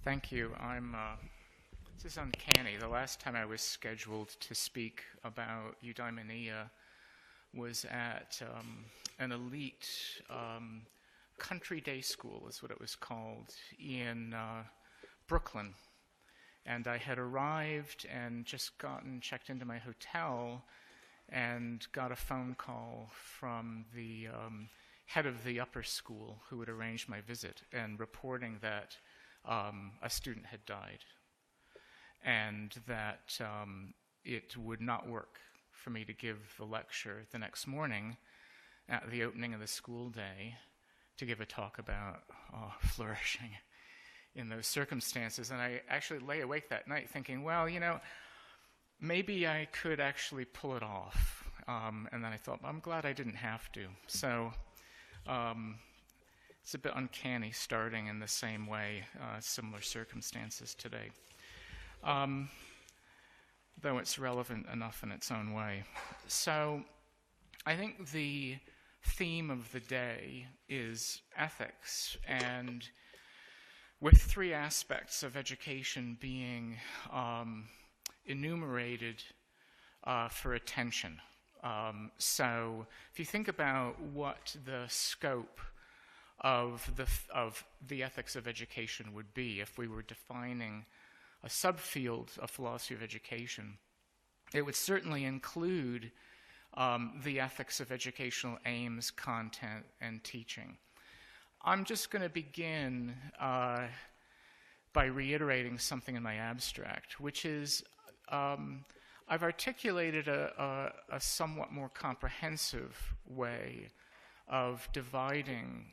Thank you. This is uncanny. The last time I was scheduled to speak about Eudaimonia was at an elite country day school, is what it was called, in Brooklyn. And I had arrived and just gotten checked into my hotel and got a phone call from the head of the upper school who had arranged my visit and reporting that a student had died and that it would not work for me to give the lecture the next morning at the opening of the school day to give a talk about flourishing in those circumstances. And I actually lay awake that night thinking, well, maybe I could actually pull it off. And then I thought, I'm glad I didn't have to. So it's a bit uncanny starting in the same way, similar circumstances today. Though it's relevant enough in its own way. So I think the theme of the day is ethics, and with three aspects of education being enumerated for attention. So if you think about what the scope of the ethics of education would be if we were defining a subfield of philosophy of education, it would certainly include the ethics of educational aims, content, and teaching. I'm just going to begin by reiterating something in my abstract, which is I've articulated a somewhat more comprehensive way of dividing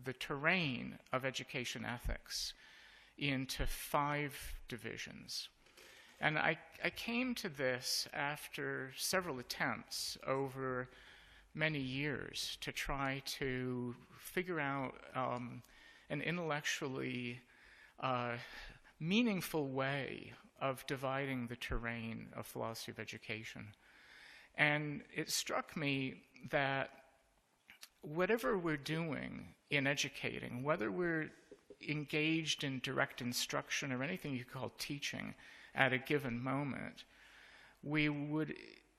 the terrain of education ethics into 5 divisions. And I came to this after several attempts over many years to try to figure out an intellectually meaningful way of dividing the terrain of philosophy of education. And it struck me that whatever we're doing in educating, whether we're engaged in direct instruction or anything you call teaching at a given moment, we would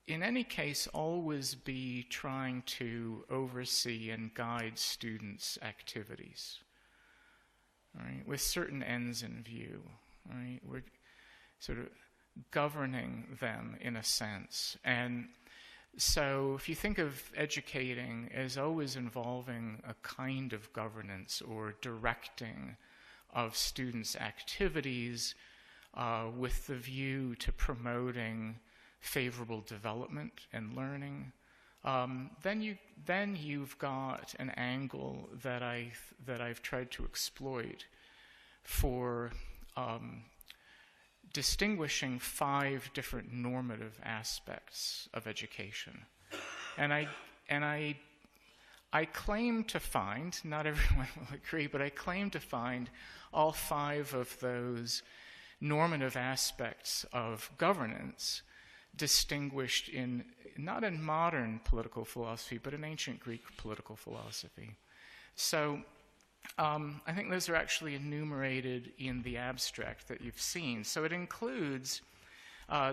in any case always be trying to oversee and guide students' activities, right, with certain ends in view. Right? We're sort of governing them in a sense. And so if you think of educating as always involving a kind of governance or directing of students' activities with the view to promoting favorable development and learning, then you've got an angle that I've tried to exploit for distinguishing 5 different normative aspects of education. And I claim to find, not everyone will agree, but I claim to find all 5 of those normative aspects of governance distinguished not in modern political philosophy, but in ancient Greek political philosophy. So I think those are actually enumerated in the abstract that you've seen. So it includes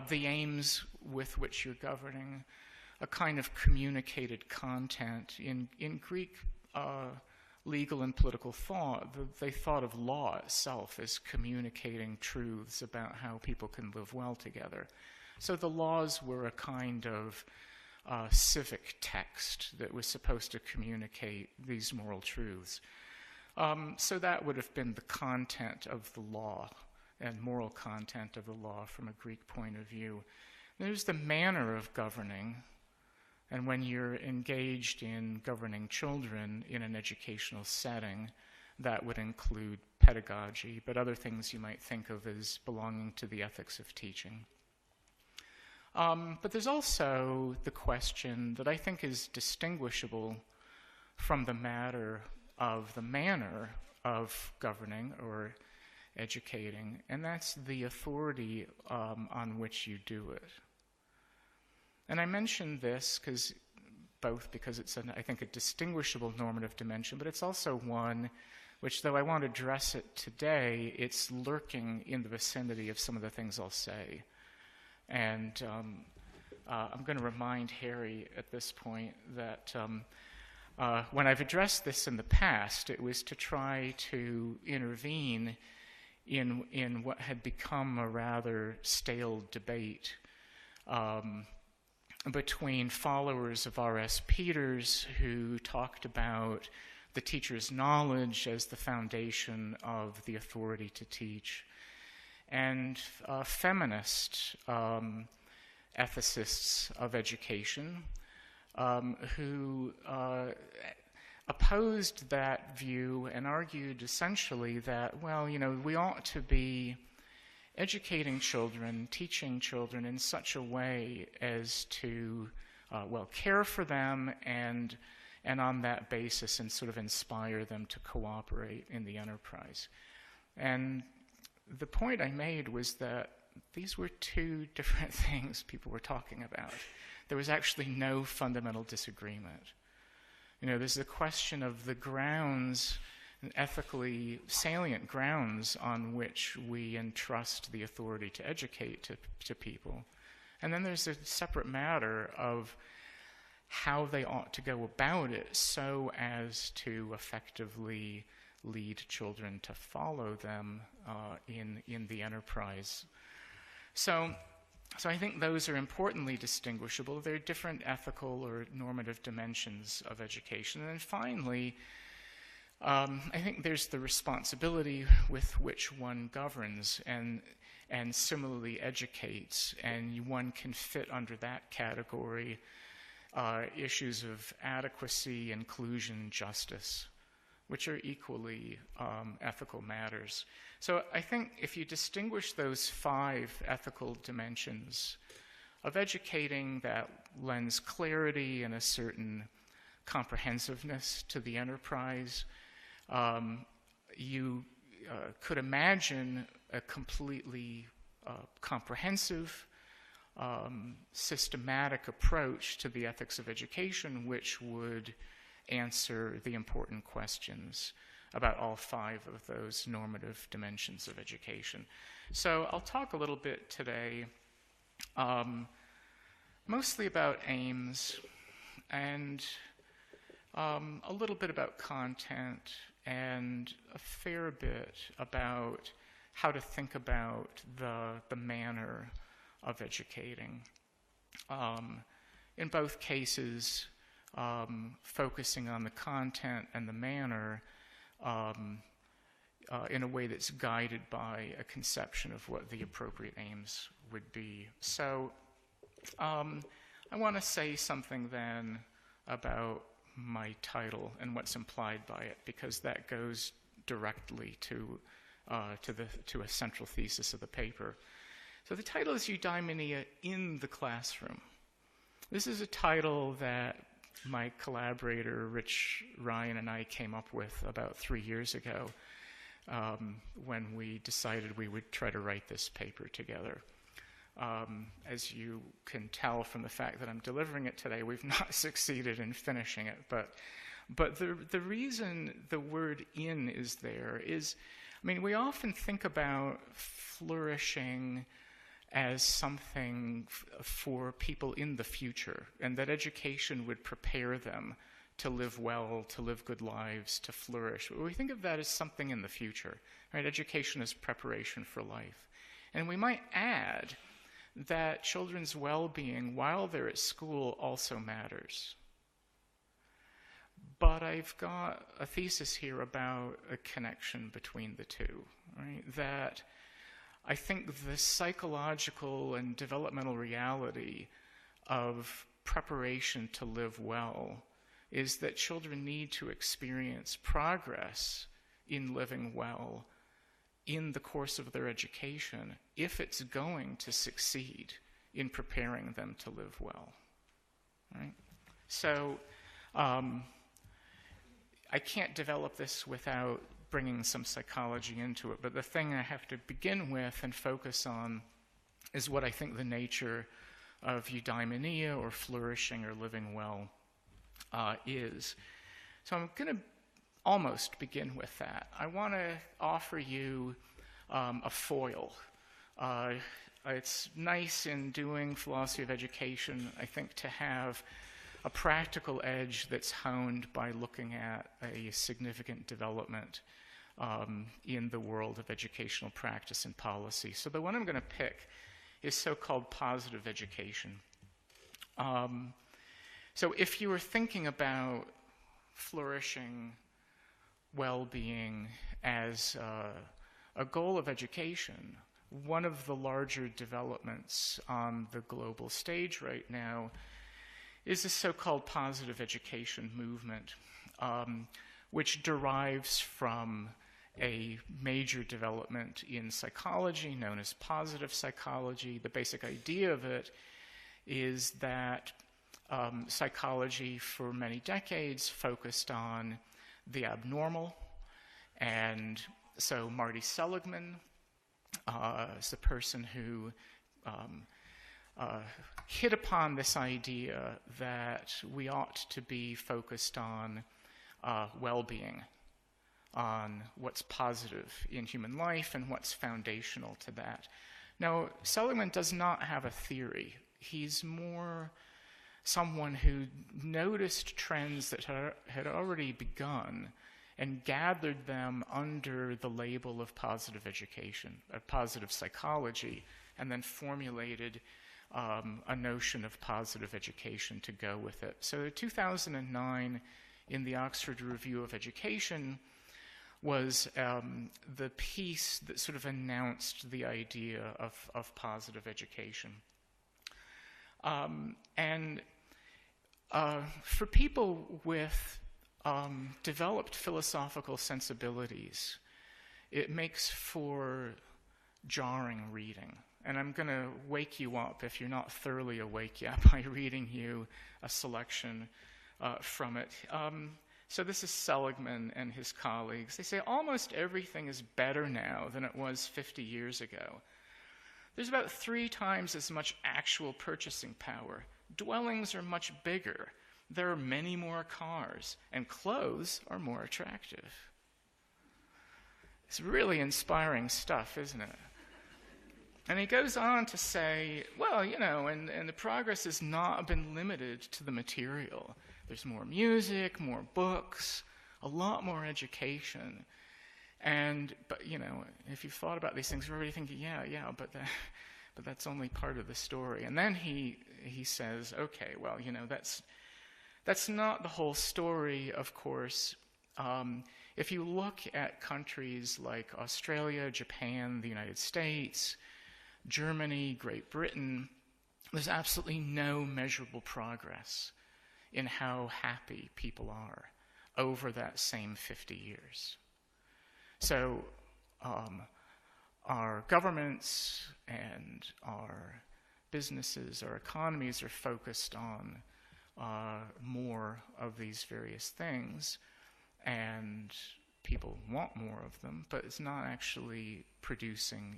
the aims with which you're governing, a kind of communicated content. In Greek legal and political thought, they thought of law itself as communicating truths about how people can live well together. So the laws were a kind of civic text that was supposed to communicate these moral truths. So that would have been the content of the law and moral content of the law from a Greek point of view. There's the manner of governing, and when you're engaged in governing children in an educational setting, that would include pedagogy, but other things you might think of as belonging to the ethics of teaching. But there's also the question that I think is distinguishable from the matter of the manner of governing or educating, and that's the authority on which you do it. And I mention this because it's, I think, a distinguishable normative dimension, but it's also one which, though I won't address it today, it's lurking in the vicinity of some of the things I'll say. And I'm going to remind Harry at this point that when I've addressed this in the past, it was to try to intervene in what had become a rather stale debate between followers of R.S. Peters, who talked about the teacher's knowledge as the foundation of the authority to teach, and feminist ethicists of education who opposed that view and argued essentially that, well, we ought to be educating children, teaching children in such a way as to, care for them and on that basis and sort of inspire them to cooperate in the enterprise. And the point I made was that these were two different things people were talking about. There was actually no fundamental disagreement. There's the question of the grounds, ethically salient grounds on which we entrust the authority to educate to people. And then there's a separate matter of how they ought to go about it so as to effectively lead children to follow them in the enterprise. So I think those are importantly distinguishable. They're different ethical or normative dimensions of education. And then finally, I think there's the responsibility with which one governs and similarly educates, and one can fit under that category issues of adequacy, inclusion, justice, which are equally ethical matters. So I think if you distinguish those 5 ethical dimensions of educating that lends clarity and a certain comprehensiveness to the enterprise, you could imagine a completely comprehensive, systematic approach to the ethics of education, which would answer the important questions about all 5 of those normative dimensions of education. So I'll talk a little bit today mostly about aims and a little bit about content and a fair bit about how to think about the manner of educating. In both cases, focusing on the content and the manner in a way that's guided by a conception of what the appropriate aims would be. So I want to say something then about my title and what's implied by it, because that goes directly to a central thesis of the paper. So the title is Eudaimonia in the Classroom. This is a title that my collaborator, Rich Ryan, and I came up with about 3 years ago when we decided we would try to write this paper together. As you can tell from the fact that I'm delivering it today, we've not succeeded in finishing it. But the reason the word "in" is there is, we often think about flourishing as something for people in the future, and that education would prepare them to live well, to live good lives, to flourish. We think of that as something in the future, right? Education is preparation for life. And we might add that children's well-being while they're at school also matters. But I've got a thesis here about a connection between the two, right? That I think the psychological and developmental reality of preparation to live well is that children need to experience progress in living well in the course of their education if it's going to succeed in preparing them to live well, right? So I can't develop this without bringing some psychology into it, but the thing I have to begin with and focus on is what I think the nature of eudaimonia, or flourishing or living well, is. So I'm going to almost begin with that. I want to offer you a foil. It's nice in doing philosophy of education, I think, to have a practical edge that's honed by looking at a significant development in the world of educational practice and policy. So the one I'm going to pick is so-called positive education. So if you were thinking about flourishing well-being as a goal of education, one of the larger developments on the global stage right now is the so-called positive education movement, which derives from a major development in psychology known as positive psychology. The basic idea of it is that psychology for many decades focused on the abnormal, and so Marty Seligman is the person who hit upon this idea that we ought to be focused on well-being, on what's positive in human life and what's foundational to that. Now, Seligman does not have a theory. He's more someone who noticed trends that had already begun and gathered them under the label of positive education, positive psychology, and then formulated a notion of positive education to go with it. So 2009, in the Oxford Review of Education, was the piece that sort of announced the idea of positive education. For people with developed philosophical sensibilities, it makes for jarring reading. And I'm going to wake you up, if you're not thoroughly awake yet, by reading you a selection from it. So this is Seligman and his colleagues. They say almost everything is better now than it was 50 years ago. There's about 3 times as much actual purchasing power. Dwellings are much bigger. There are many more cars, and clothes are more attractive. It's really inspiring stuff, isn't it? And he goes on to say, well, you know, and the progress has not been limited to the material. There's more music, more books, a lot more education. But you know, if you've thought about these things, you're already thinking, but that's only part of the story. And then he says, okay, well, you know, that's not the whole story, of course. If you look at countries like Australia, Japan, the United States, Germany, Great Britain, there's absolutely no measurable progress in how happy people are over that same 50 years. So our governments and our businesses, our economies are focused on more of these various things, and people want more of them, but it's not actually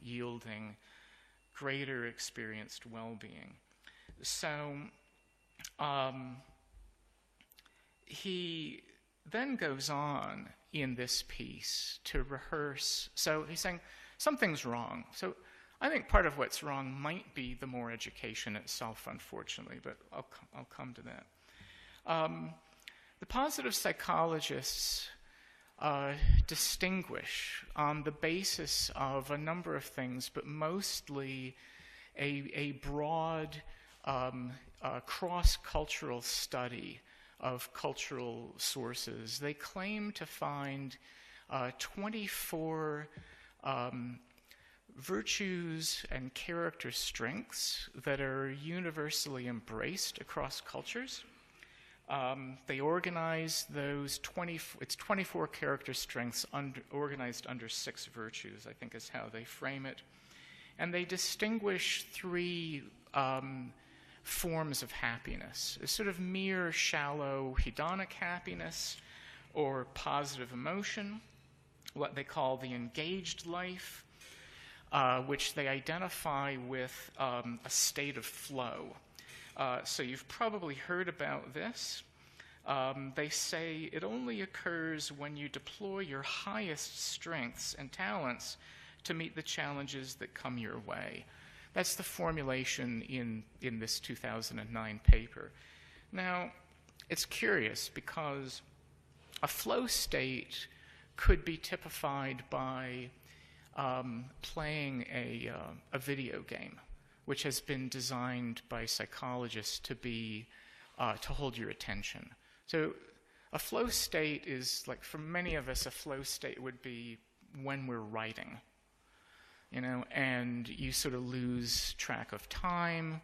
yielding greater experienced well-being. So he then goes on in this piece to rehearse. So he's saying something's wrong. So I think part of what's wrong might be the more education itself, unfortunately, but I'll come to that. The positive psychologists distinguish on the basis of a number of things, but mostly a broad cross-cultural study of cultural sources. They claim to find 24 virtues and character strengths that are universally embraced across cultures. They organize those 24 character strengths organized under 6 virtues, I think is how they frame it. And they distinguish 3 forms of happiness: a sort of mere shallow hedonic happiness or positive emotion, what they call the engaged life, which they identify with a state of flow. So you've probably heard about this. They say it only occurs when you deploy your highest strengths and talents to meet the challenges that come your way. That's the formulation in this 2009 paper. Now, it's curious because a flow state could be typified by playing a video game, which has been designed by psychologists to hold your attention. So a flow state is, like, for many of us, a flow state would be when we're writing, and you sort of lose track of time.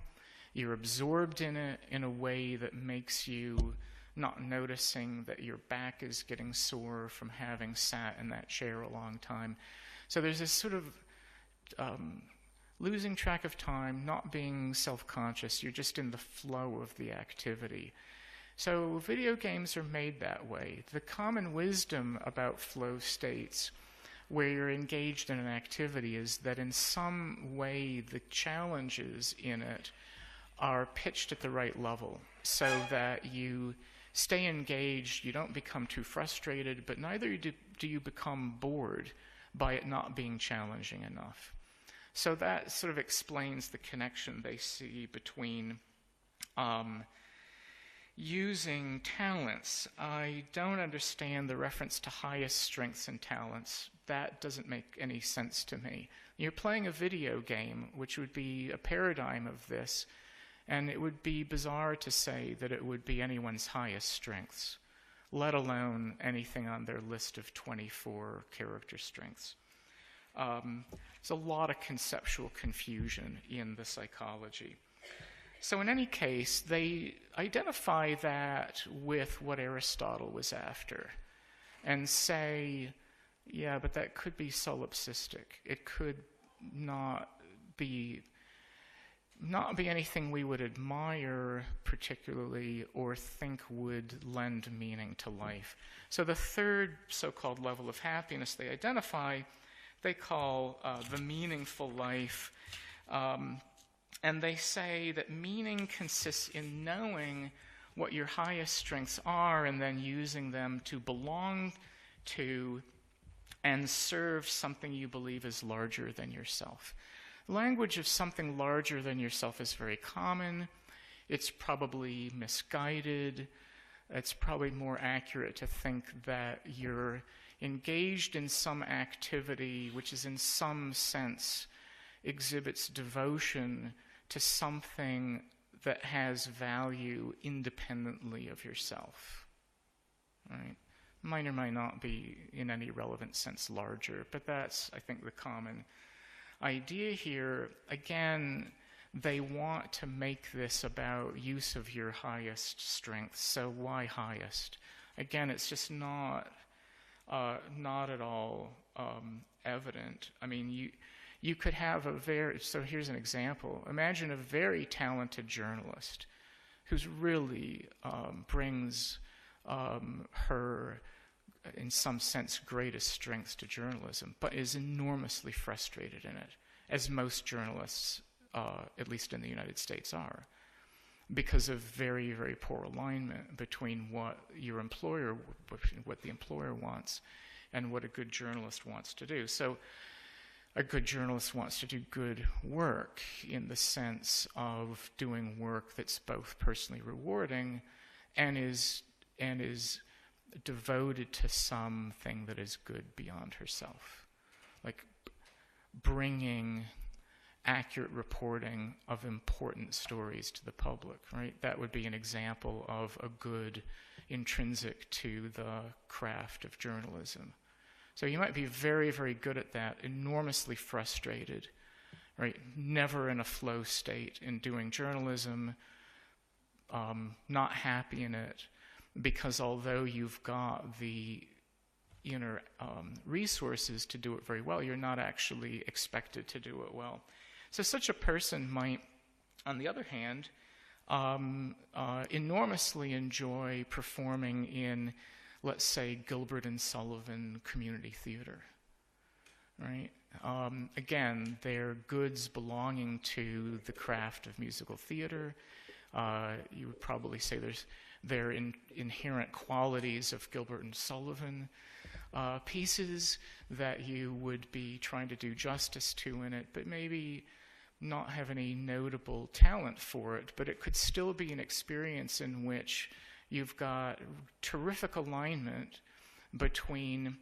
You're absorbed in it in a way that makes you not noticing that your back is getting sore from having sat in that chair a long time. So there's this sort of losing track of time, not being self-conscious. You're just in the flow of the activity. So video games are made that way. The common wisdom about flow states where you're engaged in an activity is that in some way the challenges in it are pitched at the right level so that you stay engaged, you don't become too frustrated, but neither do you become bored by it not being challenging enough. So that sort of explains the connection they see between using talents. I don't understand the reference to highest strengths and talents. That doesn't make any sense to me. You're playing a video game, which would be a paradigm of this, and it would be bizarre to say that it would be anyone's highest strengths, let alone anything on their list of 24 character strengths. There's a lot of conceptual confusion in the psychology. So in any case, they identify that with what Aristotle was after and say, yeah, but that could be solipsistic. It could not be anything we would admire particularly or think would lend meaning to life. So the third so-called level of happiness they identify, they call the meaningful life. And they say that meaning consists in knowing what your highest strengths are and then using them to belong to and serve something you believe is larger than yourself. Language of something larger than yourself is very common. It's probably misguided. It's probably more accurate to think that you're engaged in some activity which is in some sense exhibits devotion to something that has value independently of yourself. Right? Might or might not be in any relevant sense larger, but that's, I think, the common idea here. Again, they want to make this about use of your highest strengths. So why highest? Again, it's just not at all evident. I mean, you could have so here's an example. Imagine a very talented journalist who's really brings her, in some sense, greatest strengths to journalism, but is enormously frustrated in it, as most journalists, at least in the United States, are, because of very, very poor alignment between what the employer wants and what a good journalist wants to do. So a good journalist wants to do good work in the sense of doing work that's both personally rewarding and is devoted to something that is good beyond herself, like bringing accurate reporting of important stories to the public, right? That would be an example of a good intrinsic to the craft of journalism. So you might be very, very good at that, enormously frustrated, right? Never in a flow state in doing journalism, not happy in it, because although you've got the inner resources to do it very well, you're not actually expected to do it well. So such a person might, on the other hand, enormously enjoy performing in, let's say, Gilbert and Sullivan community theater, right? Again, they're goods belonging to the craft of musical theater. You would probably say there are inherent qualities of Gilbert and Sullivan pieces that you would be trying to do justice to in it, but maybe not have any notable talent for it. But it could still be an experience in which you've got terrific alignment between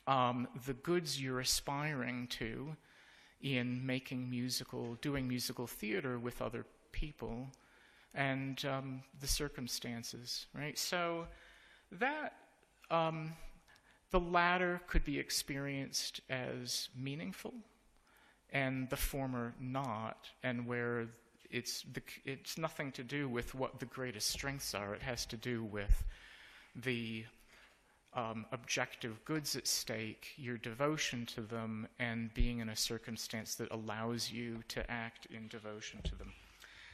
the goods you're aspiring to in doing musical theater with other people, and the circumstances, right? So that the latter could be experienced as meaningful, and the former not, and where it's nothing to do with what the greatest strengths are. It has to do with the objective goods at stake, your devotion to them, and being in a circumstance that allows you to act in devotion to them.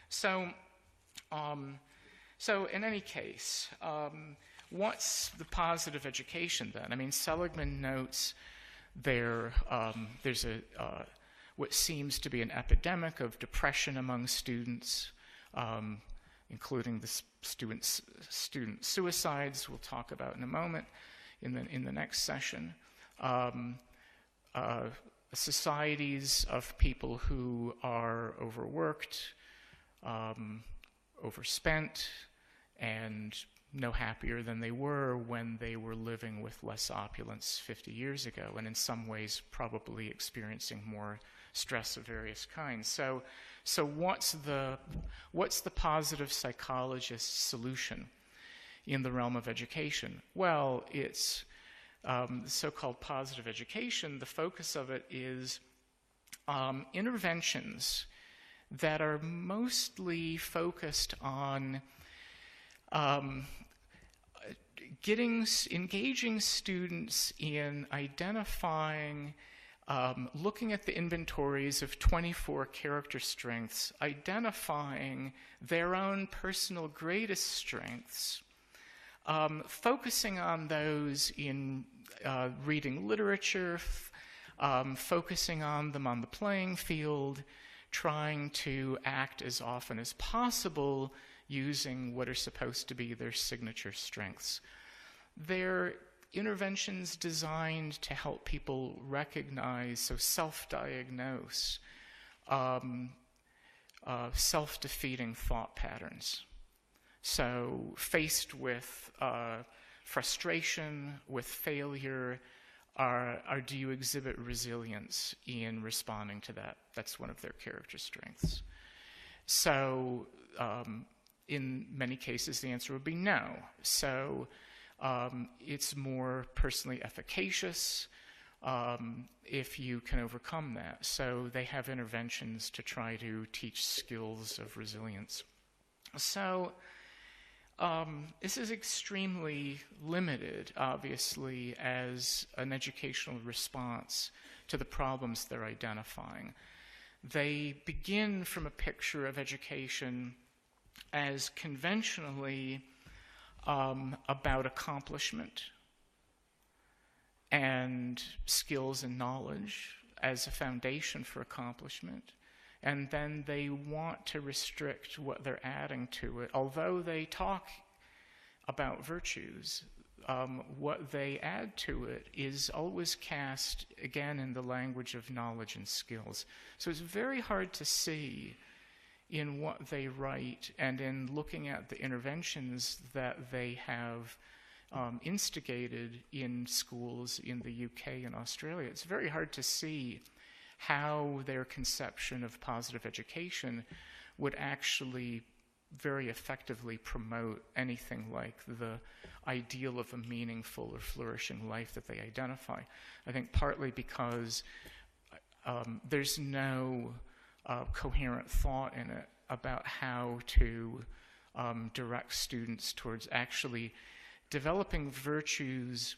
So in any case, what's the positive education then? I mean, Seligman notes there's what seems to be an epidemic of depression among students, including the student suicides we'll talk about in a moment in the next session. Societies of people who are overworked, overspent, and no happier than they were when they were living with less opulence 50 years ago, and in some ways probably experiencing more stress of various kinds. So what's the positive psychologist's solution in the realm of education? Well, it's so-called positive education. The focus of it is interventions that are mostly focused on engaging students in identifying, looking at the inventories of 24 character strengths, identifying their own personal greatest strengths, focusing on those in reading literature, focusing on them on the playing field, trying to act as often as possible using what are supposed to be their signature strengths. They're interventions designed to help people recognize, so self-diagnose, self-defeating thought patterns. So faced with frustration, with failure, do you exhibit resilience in responding to that? That's one of their character strengths. So in many cases, the answer would be no. So it's more personally efficacious if you can overcome that. So they have interventions to try to teach skills of resilience. So this is extremely limited, obviously, as an educational response to the problems they're identifying. They begin from a picture of education as conventionally about accomplishment and skills and knowledge as a foundation for accomplishment. And then they want to restrict what they're adding to it. Although they talk about virtues, what they add to it is always cast, again, in the language of knowledge and skills. So it's very hard to see in what they write and in looking at the interventions that they have instigated in schools in the UK and Australia. It's very hard to see how their conception of positive education would actually very effectively promote anything like the ideal of a meaningful or flourishing life that they identify. I think partly because there's no coherent thought in it about how to direct students towards actually developing virtues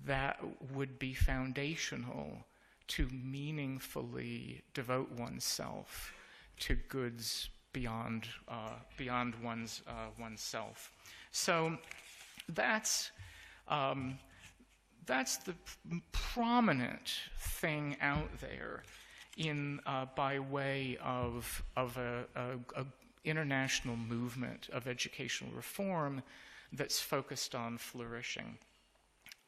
that would be foundational to meaningfully devote oneself to goods beyond oneself. So that's the prominent thing out there in by way of international movement of educational reform that's focused on flourishing.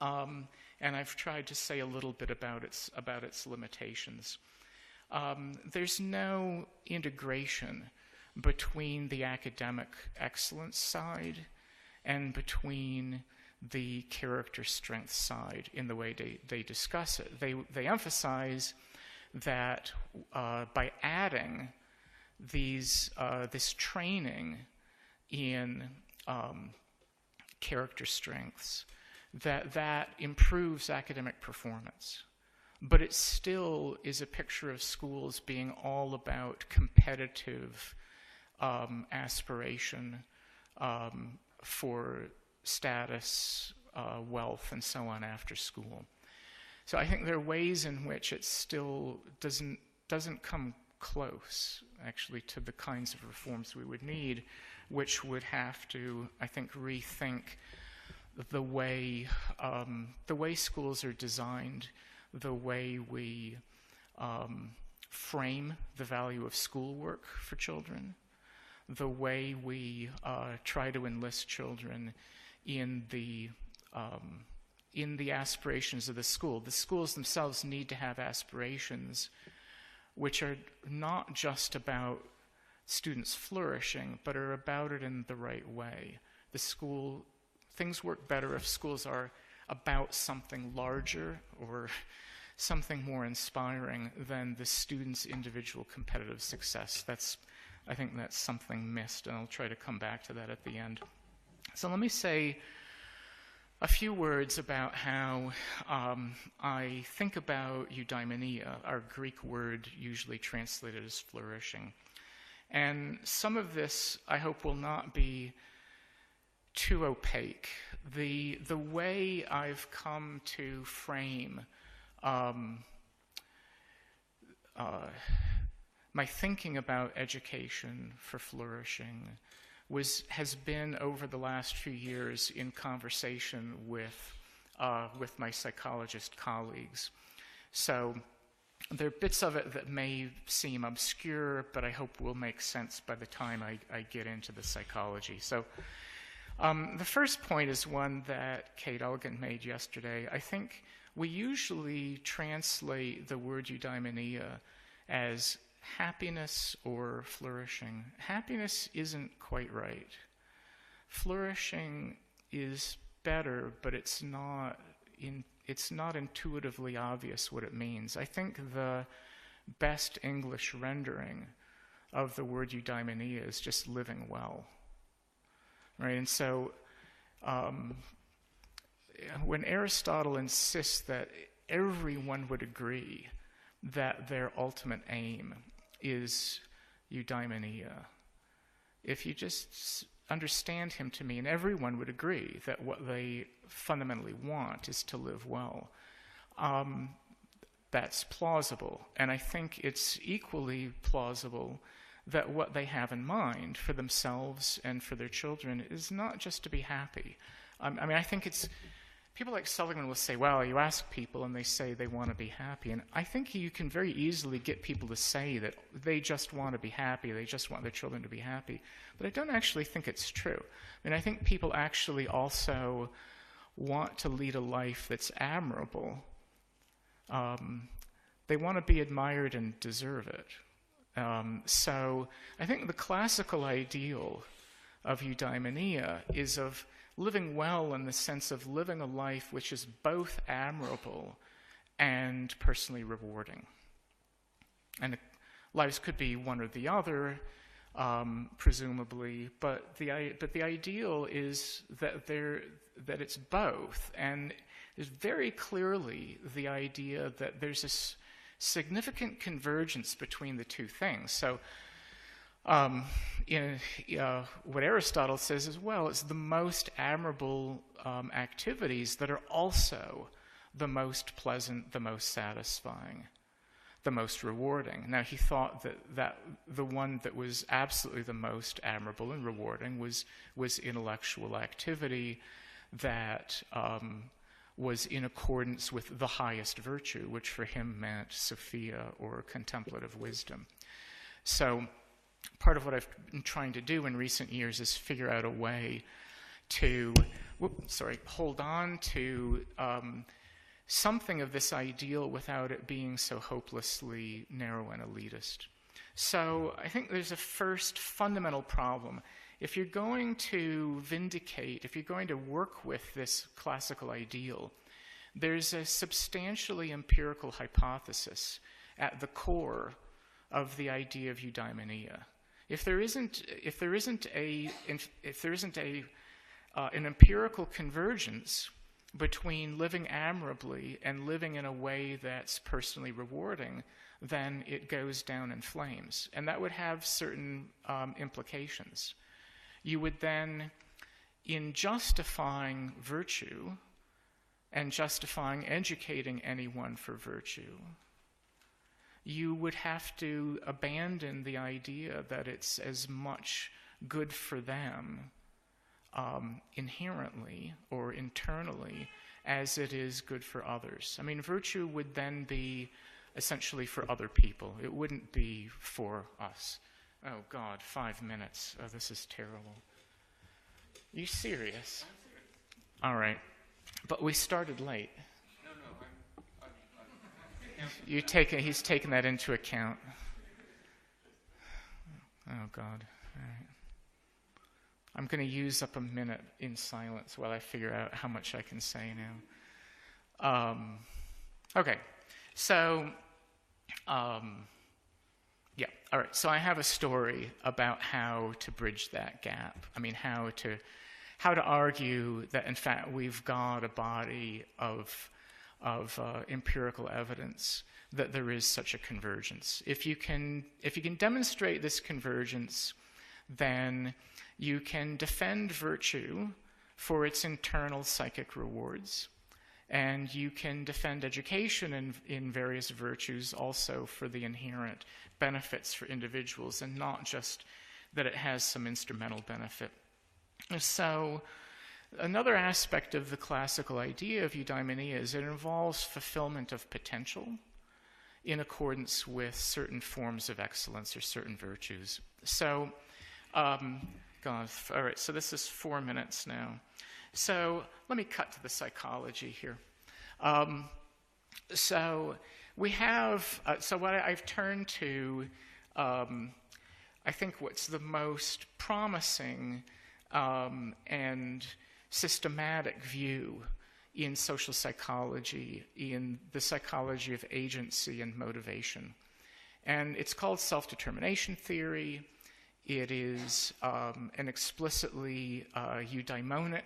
And I've tried to say a little bit about its limitations. There's no integration between the academic excellence side and between the character strength side in the way they discuss it. They emphasize that by adding this training in character strengths, that improves academic performance. But it still is a picture of schools being all about competitive aspiration for status, wealth, and so on after school. So I think there are ways in which it still doesn't come close, actually, to the kinds of reforms we would need, which would have to, I think, rethink the way schools are designed, the way we frame the value of schoolwork for children, the way we try to enlist children in the aspirations of the school. The schools themselves need to have aspirations which are not just about students flourishing, but are about it in the right way. Things work better if schools are about something larger or something more inspiring than the student's individual competitive success. I think that's something missed, and I'll try to come back to that at the end. So let me say a few words about how I think about eudaimonia, our Greek word usually translated as flourishing. And some of this, I hope, will not be too opaque. The way I've come to frame my thinking about education for flourishing has been over the last few years in conversation with my psychologist colleagues. So there are bits of it that may seem obscure, but I hope will make sense by the time I get into the psychology. So the first point is one that Kate Elgin made yesterday. I think we usually translate the word eudaimonia as happiness or flourishing. Happiness isn't quite right. Flourishing is better, but it's not intuitively obvious what it means. I think the best English rendering of the word eudaimonia is just living well. Right? And so when Aristotle insists that everyone would agree that their ultimate aim is eudaimonia, if you just understand him to mean everyone would agree that what they fundamentally want is to live well, that's plausible. And I think it's equally plausible that what they have in mind for themselves and for their children is not just to be happy. I think it's people like Seligman will say, well, you ask people and they say they want to be happy. And I think you can very easily get people to say that they just want to be happy, they just want their children to be happy. But I don't actually think it's true. I think people actually also want to lead a life that's admirable. They want to be admired and deserve it. So I think the classical ideal of eudaimonia is of living well in the sense of living a life which is both admirable and personally rewarding. And lives could be one or the other, presumably, but the ideal is that it's both. And there's very clearly the idea that there's this significant convergence between the two things. So what Aristotle says as well is the most admirable activities that are also the most pleasant, the most satisfying, the most rewarding. Now, he thought that the one that was absolutely the most admirable and rewarding was intellectual activity that was in accordance with the highest virtue, which for him meant Sophia or contemplative wisdom. So part of what I've been trying to do in recent years is figure out a way to hold on to something of this ideal without it being so hopelessly narrow and elitist. So I think there's a first fundamental problem. If you're going to vindicate, if you're going to work with this classical ideal, there's a substantially empirical hypothesis at the core of the idea of eudaimonia. If there isn't an empirical convergence between living admirably and living in a way that's personally rewarding, then it goes down in flames. And that would have certain implications. You would then, in justifying virtue and justifying educating anyone for virtue, you would have to abandon the idea that it's as much good for them inherently or internally as it is good for others. I mean, virtue would then be essentially for other people. It wouldn't be for us. Oh, God, 5 minutes. Oh, this is terrible. You serious? All right. But we started late. He's taken that into account. Oh, God. All right. I'm going to use up a minute in silence while I figure out how much I can say now. Okay. So, all right. So I have a story about how to bridge that gap. I mean, how to argue that, in fact, we've got a body of empirical evidence that there is such a convergence. If you can demonstrate this convergence, then you can defend virtue for its internal psychic rewards, and you can defend education in various virtues also for the inherent benefits for individuals, and not just that it has some instrumental benefit. So another aspect of the classical idea of eudaimonia is it involves fulfillment of potential in accordance with certain forms of excellence or certain virtues. So, all right, so this is 4 minutes now. So let me cut to the psychology here. So we have, so what I've turned to, I think what's the most promising and systematic view in social psychology, in the psychology of agency and motivation. And it's called SelfDetermination Theory. It is an explicitly eudaimonic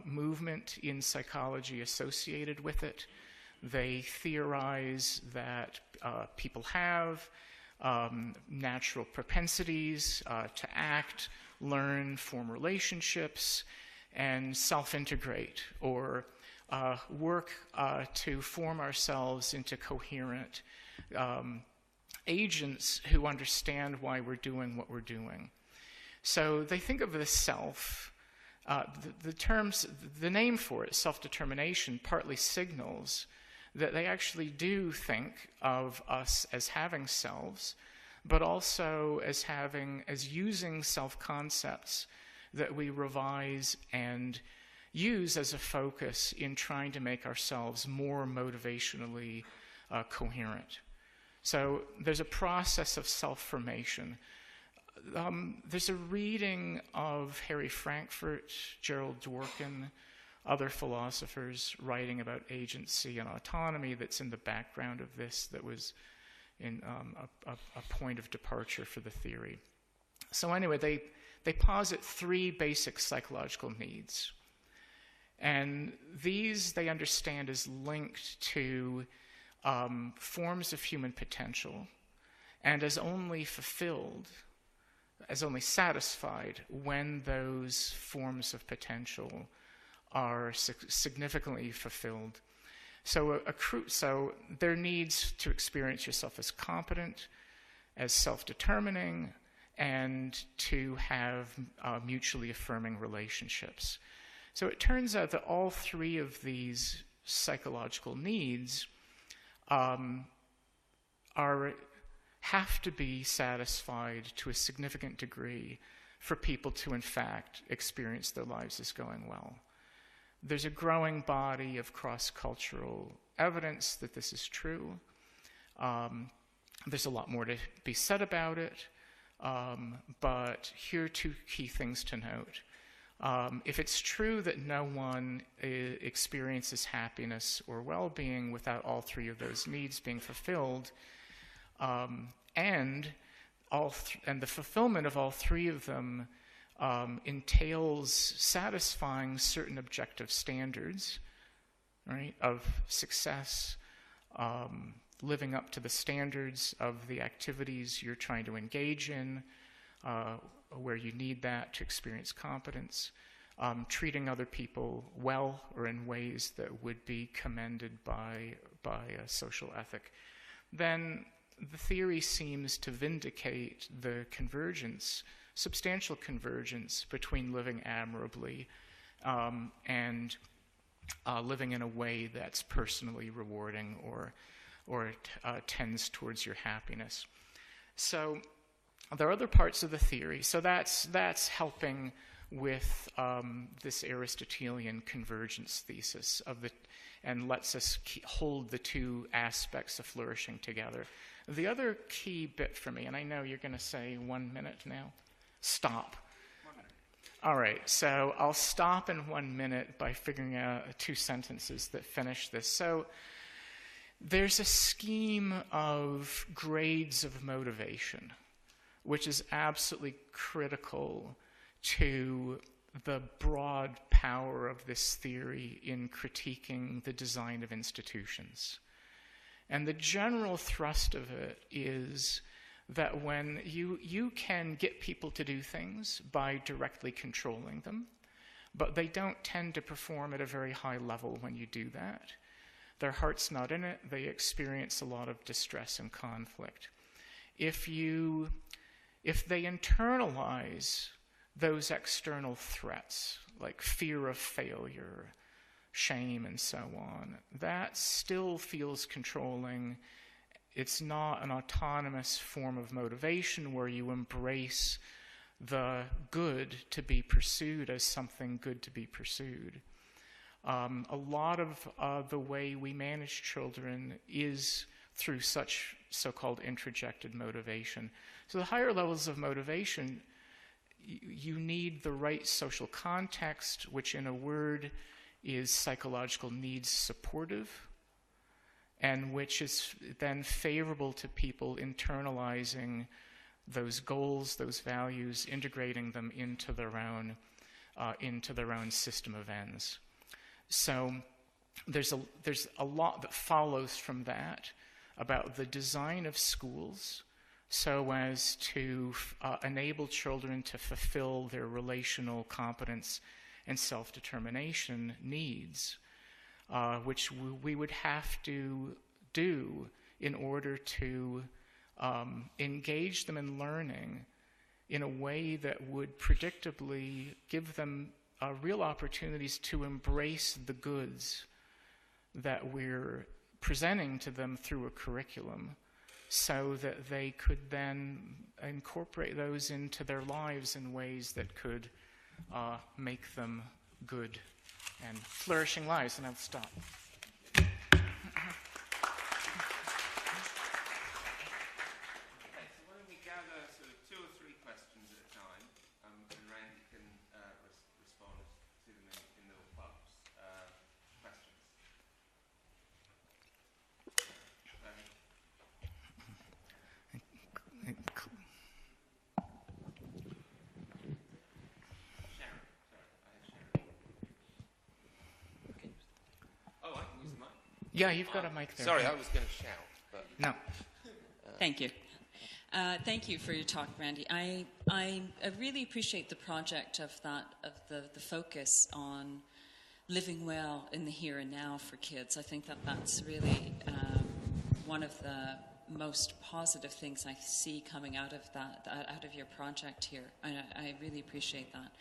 movement in psychology associated with it. They theorize that people have natural propensities to act, learn, form relationships, and self-integrate, or work to form ourselves into coherent agents who understand why we're doing what we're doing. So they think of the self. The name for it, self-determination, partly signals that they actually do think of us as having selves, but also as using self-concepts that we revise and use as a focus in trying to make ourselves more motivationally coherent. So there's a process of self-formation. There's a reading of Harry Frankfurt, Gerald Dworkin, other philosophers writing about agency and autonomy that's in the background of this, that was in a point of departure for the theory. So anyway, they posit 3 basic psychological needs. And these they understand as linked to forms of human potential, and as only fulfilled, as only satisfied when those forms of potential are significantly fulfilled. So there needs to experience yourself as competent, as self-determining, and to have mutually affirming relationships. So it turns out that all 3 of these psychological needs have to be satisfied to a significant degree for people to, in fact, experience their lives as going well. There's a growing body of cross-cultural evidence that this is true. There's a lot more to be said about it, but here are two key things to note. If it's true that no one experiences happiness or well-being without all three of those needs being fulfilled, and the fulfillment of all three of them entails satisfying certain objective standards, right, of success, living up to the standards of the activities you're trying to engage in, where you need that to experience competence, treating other people well or in ways that would be commended by a social ethic, then the theory seems to vindicate the convergence, substantial convergence between living admirably and living in a way that's personally rewarding or tends towards your happiness. So there are other parts of the theory. So that's helping with this Aristotelian convergence thesis and lets us hold the two aspects of flourishing together. The other key bit for me, and I know you're going to say 1 minute now. Stop. 1 minute. All right, so I'll stop in 1 minute by figuring out 2 sentences that finish this. So there's a scheme of grades of motivation, which is absolutely critical to the broad power of this theory in critiquing the design of institutions. And the general thrust of it is that when you can get people to do things by directly controlling them, but they don't tend to perform at a very high level when you do that. Their heart's not in it. They experience a lot of distress and conflict. If they internalize those external threats, like fear of failure, shame, and so on, that still feels controlling. It's not an autonomous form of motivation where you embrace the good to be pursued as something good to be pursued. A lot of the way we manage children is through such so-called introjected motivation. So the higher levels of motivation, you need the right social context, which in a word is psychological needs supportive, and which is then favorable to people internalizing those goals, those values, integrating them into their own system of ends. So there's a lot that follows from that about the design of schools so as to enable children to fulfill their relational competence and self-determination needs, which we would have to do in order to engage them in learning in a way that would predictably give them real opportunities to embrace the goods that we're presenting to them through a curriculum, so that they could then incorporate those into their lives in ways that could make them good and flourishing lives. And I'll stop. Okay, so why don't we gather sort of 2 or 3 questions at a time, and Randy can respond to them in little parts. Questions? Yeah, you've got a mic there. Sorry, I was going to shout, but no. Thank you. Thank you for your talk, Randy. I really appreciate the project of the focus on living well in the here and now for kids. I think that's really one of the most positive things I see coming out of your project here. I really appreciate that.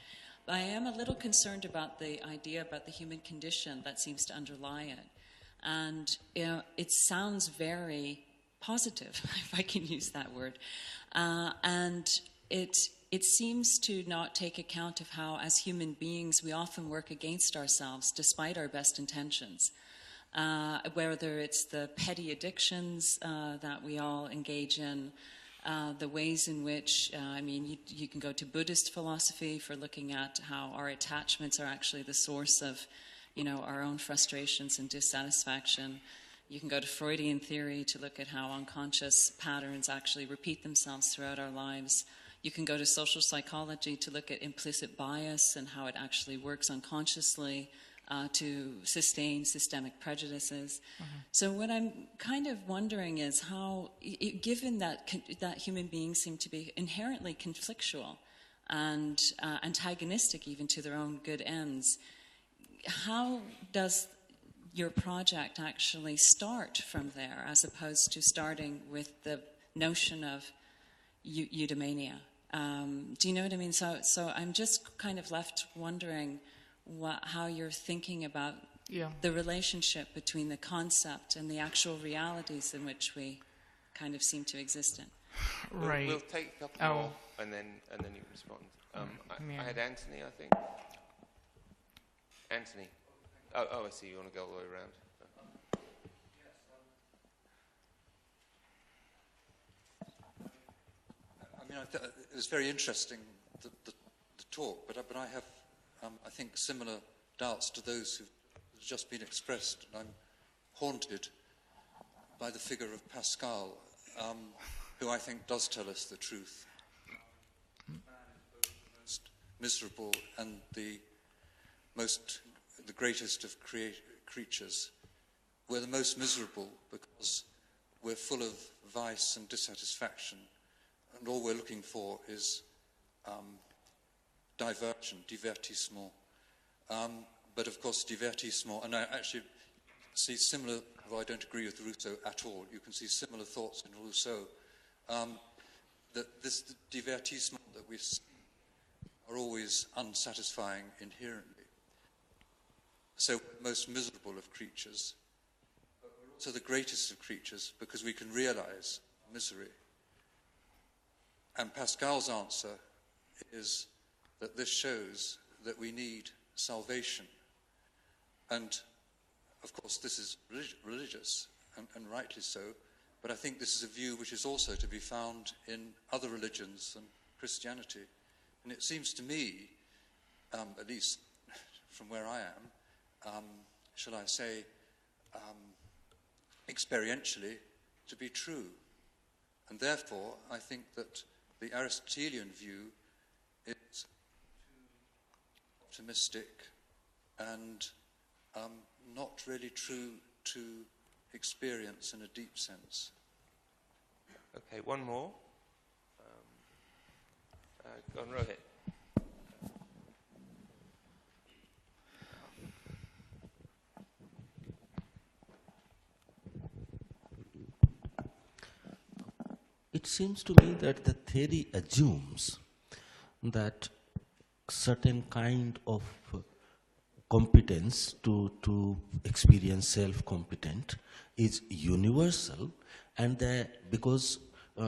I am a little concerned about the idea about the human condition that seems to underlie it. And it sounds very positive, if I can use that word. And it seems to not take account of how, as human beings, we often work against ourselves despite our best intentions. Whether it's the petty addictions that we all engage in, the ways in which, you can go to Buddhist philosophy for looking at how our attachments are actually the source of, our own frustrations and dissatisfaction. You can go to Freudian theory to look at how unconscious patterns actually repeat themselves throughout our lives. You can go to social psychology to look at implicit bias and how it actually works unconsciously to sustain systemic prejudices. Mm-hmm. So what I'm kind of wondering is how, given that human beings seem to be inherently conflictual and antagonistic even to their own good ends, how does your project actually start from there as opposed to starting with the notion of eudaimonia? Do you know what I mean? So I'm just kind of left wondering how you're thinking about the relationship between the concept and the actual realities in which we kind of seem to exist in. Right. We'll take a couple more, and then you can respond. I had Anthony, I think. Anthony. Oh, I see. You want to go all the way around. It was very interesting, the talk, but I have, I think, similar doubts to those who've just been expressed. And I'm haunted by the figure of Pascal, who I think does tell us the truth. Man is both the most miserable and the greatest of creatures. We're the most miserable because we're full of vice and dissatisfaction, and all we're looking for is divertissement. But of course, divertissement, and I actually see similar, although I don't agree with Rousseau at all, you can see similar thoughts in Rousseau, that this divertissement that we see are always unsatisfying inherently. So we're most miserable of creatures, but we're also the greatest of creatures because we can realize misery. And Pascal's answer is that this shows that we need salvation. And, of course, this is religious, and rightly so, but I think this is a view which is also to be found in other religions than Christianity. And it seems to me, at least from where I am, shall I say, experientially, to be true. And therefore, I think that the Aristotelian view is too optimistic and not really true to experience in a deep sense. Okay, one more. Go on, Rohit. It seems to me that the theory assumes that certain kind of competence to experience self-competent is universal, and that because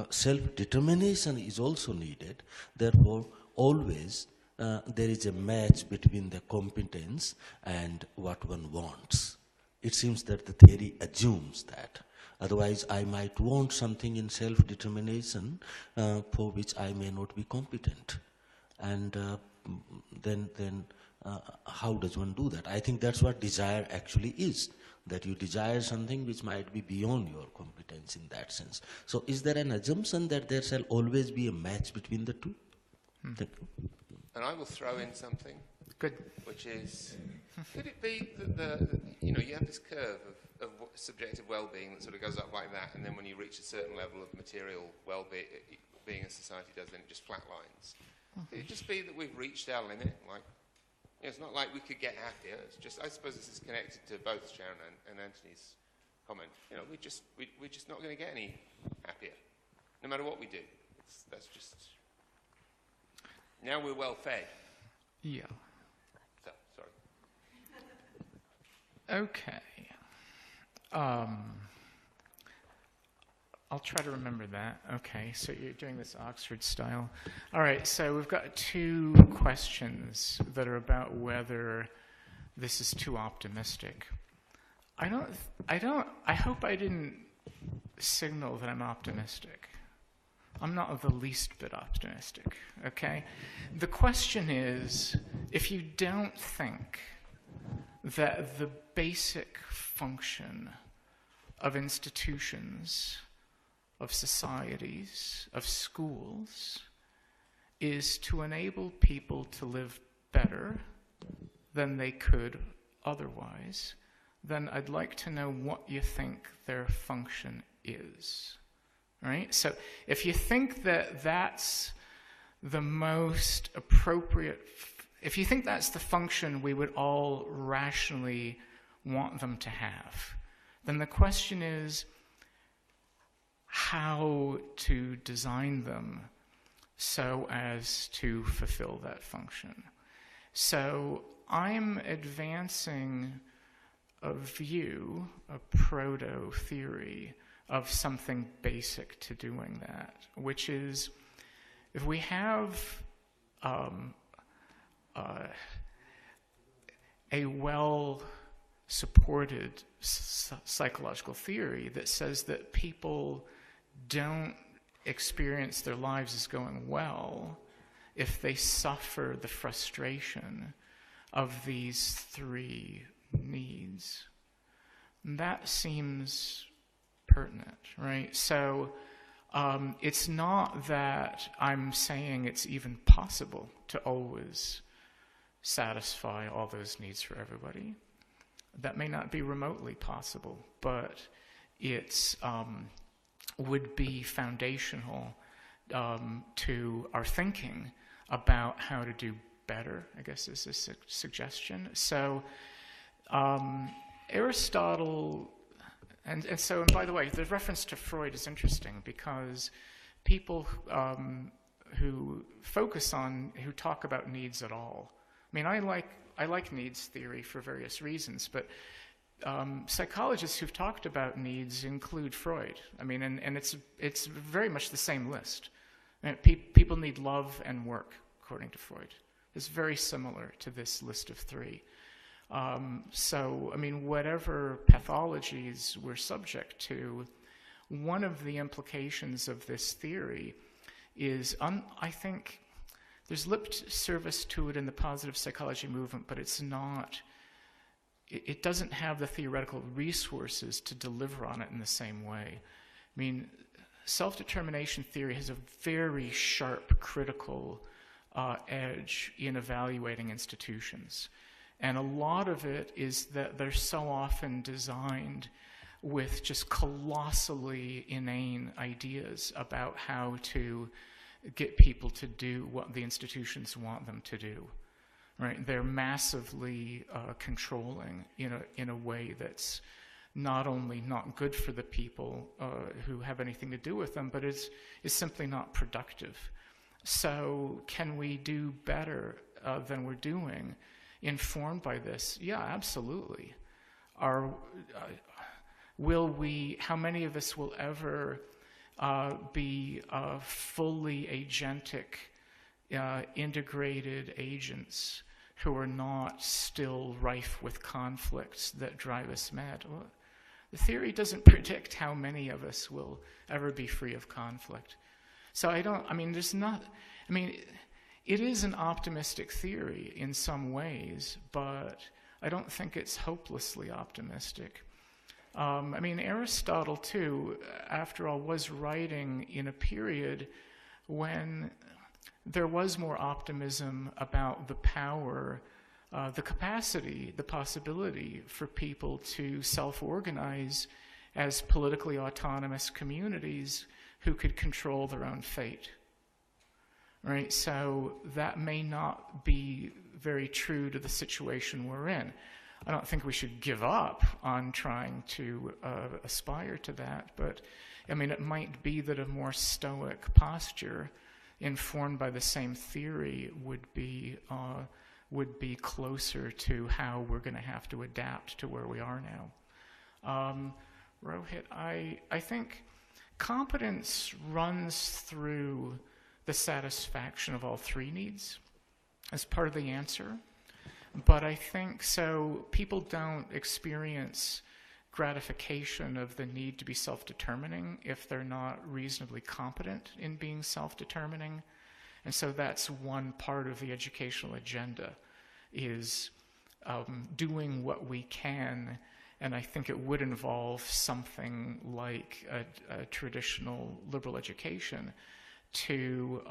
self-determination is also needed, therefore always there is a match between the competence and what one wants. It seems that the theory assumes that. Otherwise, I might want something in self-determination for which I may not be competent. And then how does one do that? I think that's what desire actually is, that you desire something which might be beyond your competence in that sense. So is there an assumption that there shall always be a match between the two? Thank you. And I will throw in something. Good. Which is, could it be that you have this curve of subjective well-being that sort of goes up like that, and then when you reach a certain level of material well-being as society does, then it just flatlines. Could it just be that we've reached our limit? Like, it's not like we could get happier. It's just, I suppose this is connected to both Sharon and Anthony's comment. We're just not going to get any happier, no matter what we do. That's just. Now we're well fed. Yeah. So, sorry. Okay. I'll try to remember that. Okay, so you're doing this Oxford style. All right, so we've got 2 questions that are about whether this is too optimistic. I hope I didn't signal that I'm optimistic. I'm not the least bit optimistic, okay? The question is, if you don't think that the basic function of institutions, of societies, of schools, is to enable people to live better than they could otherwise, then I'd like to know what you think their function is. Right? So if you think that that's the most appropriate, if you think that's the function we would all rationally want them to have, then the question is how to design them so as to fulfill that function. So I'm advancing a view, a proto-theory of something basic to doing that, which is if we have a well-supported psychological theory that says that people don't experience their lives as going well if they suffer the frustration of these 3 needs. That seems pertinent, right? So it's not that I'm saying it's even possible to always satisfy all those needs for everybody. That may not be remotely possible, but it's would be foundational to our thinking about how to do better, I guess is a suggestion. So Aristotle, and by the way, the reference to Freud is interesting because people who talk about needs at all, I mean, I like needs theory for various reasons, but psychologists who've talked about needs include Freud. I mean, and it's very much the same list. People need love and work, according to Freud. It's very similar to this list of 3. So, I mean, whatever pathologies we're subject to, one of the implications of this theory is, I think, there's lip service to it in the positive psychology movement, but it's not. It doesn't have the theoretical resources to deliver on it in the same way. I mean, self-determination theory has a very sharp critical edge in evaluating institutions. And a lot of it is that they're so often designed with just colossally inane ideas about how to get people to do what the institutions want them to do. Right? They're massively controlling in a way that's not only not good for the people who have anything to do with them, but is simply not productive. So can we do better than we're doing, informed by this? Yeah, absolutely. Will we? How many of us will ever be fully agentic, integrated agents who are not still rife with conflicts that drive us mad? Well, the theory doesn't predict how many of us will ever be free of conflict. So it is an optimistic theory in some ways, but I don't think it's hopelessly optimistic. Aristotle, too, after all, was writing in a period when there was more optimism about the power, the capacity, the possibility for people to self-organize as politically autonomous communities who could control their own fate. Right? So that may not be very true to the situation we're in. I don't think we should give up on trying to aspire to that, but it might be that a more stoic posture informed by the same theory would be closer to how we're going to have to adapt to where we are now. Rohit, I think competence runs through the satisfaction of all three needs as part of the answer. But I think so people don't experience gratification of the need to be self-determining if they're not reasonably competent in being self-determining. And so that's one part of the educational agenda, is doing what we can. And I think it would involve something like a traditional liberal education to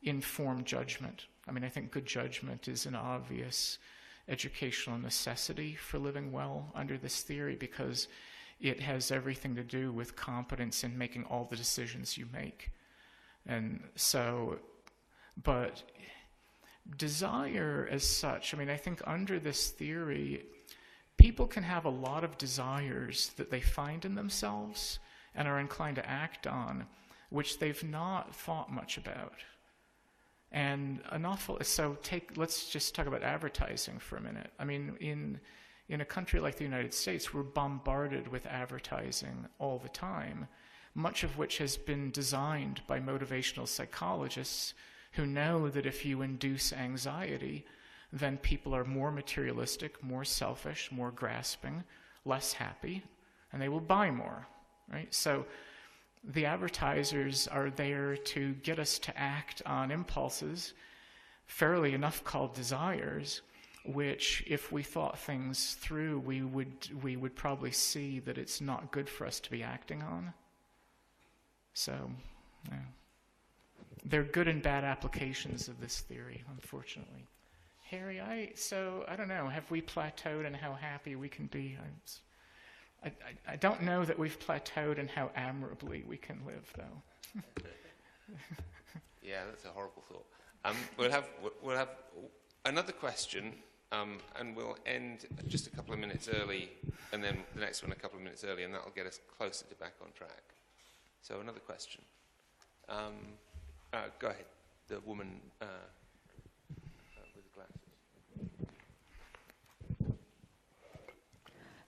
inform judgment. I mean, I think good judgment is an obvious educational necessity for living well under this theory, because it has everything to do with competence in making all the decisions you make. And so, but desire as such, I mean, I think under this theory, people can have a lot of desires that they find in themselves and are inclined to act on, which they've not thought much about. And let's just talk about advertising for a minute. I mean, in a country like the United States, we're bombarded with advertising all the time, much of which has been designed by motivational psychologists who know that if you induce anxiety, then people are more materialistic, more selfish, more grasping, less happy, and they will buy more, right? So the advertisers are there to get us to act on impulses, fairly enough called desires, which if we thought things through, we would probably see that it's not good for us to be acting on. So, yeah. They're good and bad applications of this theory, unfortunately. Harry, I don't know, have we plateaued in how happy we can be? I don't know that we've plateaued in how admirably we can live, though. Yeah, that's a horrible thought. We'll have another question, and we'll end just a couple of minutes early, and then the next one a couple of minutes early, and that'll get us closer to back on track. So another question. Go ahead, the woman with the glasses.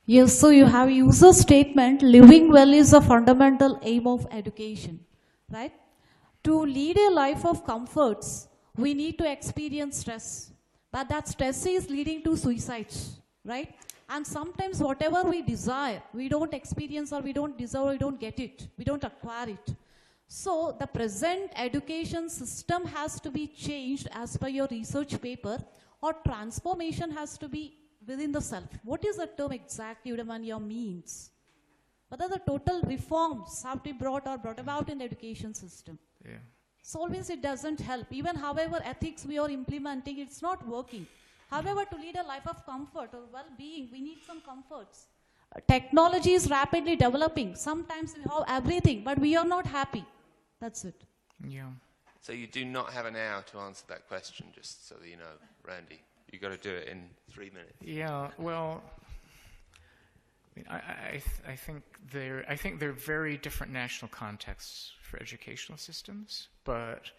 Yes, so you have used a statement, living well is a fundamental aim of education, right? To lead a life of comforts, we need to experience stress. But that stress is leading to suicides, right? And sometimes whatever we desire, we don't experience, or we don't deserve, or we don't get it. We don't acquire it. So the present education system has to be changed as per your research paper, or transformation has to be within the self. What is the term exactly Eudaimonia means? What are the total reforms have to be brought about in the education system? Yeah. So always it doesn't help. Even however ethics we are implementing, it's not working. However, to lead a life of comfort or well-being, we need some comforts. Technology is rapidly developing. Sometimes we have everything, but we are not happy. That's it. Yeah. So you do not have an hour to answer that question, just so that you know, Randy. You've got to do it in 3 minutes. Yeah, well, I think there are very different national contexts for educational systems, but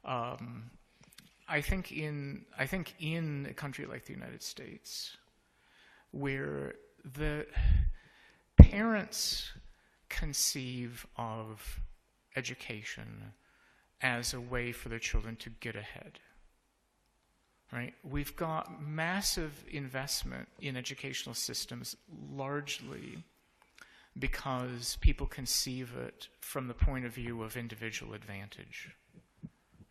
I think in a country like the United States, where the parents conceive of education as a way for their children to get ahead, right? We've got massive investment in educational systems largely because people conceive it from the point of view of individual advantage,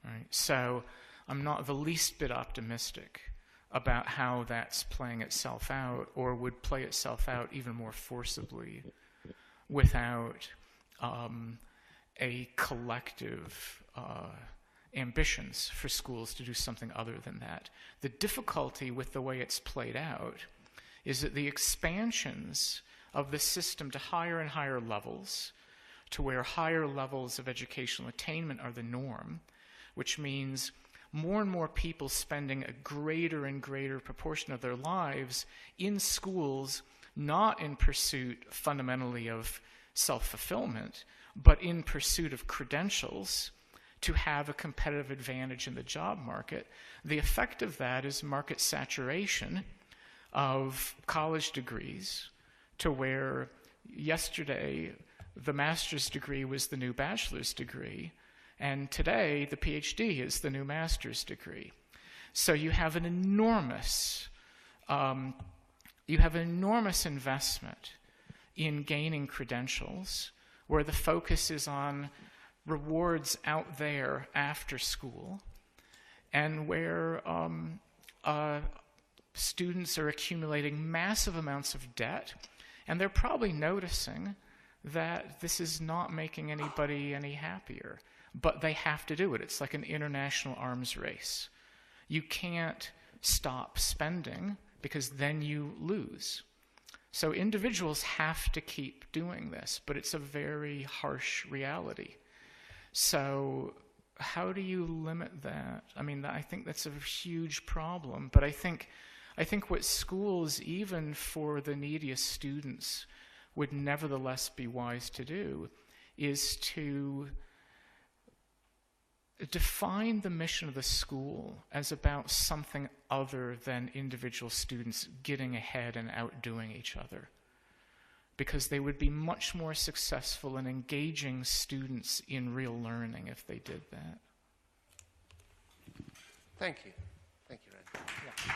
right? So I'm not the least bit optimistic about how that's playing itself out, or would play itself out even more forcibly without a collective ambitions for schools to do something other than that. The difficulty with the way it's played out is that the expansions of the system to higher and higher levels, to where higher levels of educational attainment are the norm, which means more and more people spending a greater and greater proportion of their lives in schools, not in pursuit fundamentally of self-fulfillment, but in pursuit of credentials to have a competitive advantage in the job market. The effect of that is market saturation of college degrees, to where yesterday the master's degree was the new bachelor's degree, and today the PhD is the new master's degree. So you have an enormous investment in gaining credentials, where the focus is on rewards out there after school, and where students are accumulating massive amounts of debt, and they're probably noticing that this is not making anybody any happier, but they have to do it. It's like an international arms race. You can't stop spending because then you lose. So individuals have to keep doing this, but it's a very harsh reality. So how do you limit that? I mean, I think that's a huge problem, but I think what schools, even for the neediest students, would nevertheless be wise to do is to define the mission of the school as about something other than individual students getting ahead and outdoing each other, because they would be much more successful in engaging students in real learning if they did that. Thank you. Thank you, Randall. Yeah.